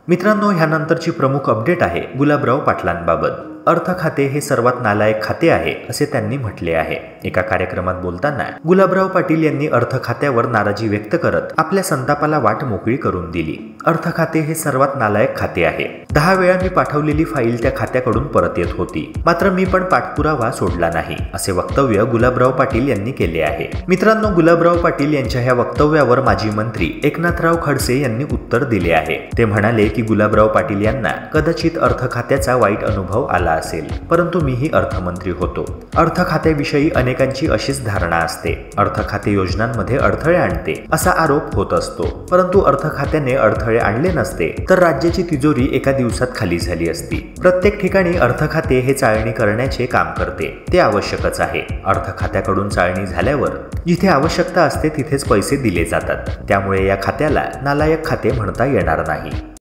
मित्रांनो, ह्यानंतरची प्रमुख अपडेट आहे गुलाबराव पाटलांबाबत। अर्थ खाते हे सर्वात नालायक खाते आहे असे त्यांनी म्हटले आहे। एका कार्यक्रमात बोलताना गुलाबराव पाटील यांनी अर्थ खात्यावर नाराजी व्यक्त करत आपल्या संतापाला वाट मोकळी करून दिली। अर्थ खाते हे सर्वात नालायक खाते आहे। 10 वेळा मी पाठवलेली फाईल त्या खात्याकडून परत येत होती, मात्र मी पण पाठपुरावा सोडला नाही, असे वक्तव्य गुलाबराव पाटील यांनी केले आहे। मित्रांनो, गुलाबराव पाटील यांच्या ह्या वक्तव्यावर माजी मंत्री एकनाथराव खडसे यांनी उत्तर दिले आहे। ते म्हणाले की गुलाबराव पाटील यांना कदाचित अर्थ खात्याचा वाईट अनुभव आला असेल, परंतु मीही अर्थमंत्री होतो। अर्थ खात्याविषयी अनेकांची अशीच धारणा असते, अर्थ खाते योजनांमध्ये अडथळे आणते असा आरोप होत असतो, परंतु अर्थ खात्याने अडथळे आणले नसते तर राज्याची तिजोरी एका दिवसात खाली झाली असती। प्रत्येक ठिकाणी अर्थ खाते हे चाळणी करण्याचे काम करते, ते आवश्यकच आहे। अर्थ खात्याकडून चाळणी झाल्यावर जिथे आवश्यकता असते तिथेच पैसे दिले जातात, त्यामुळे या खात्याला नालायक खाते म्हणता येणार नाही।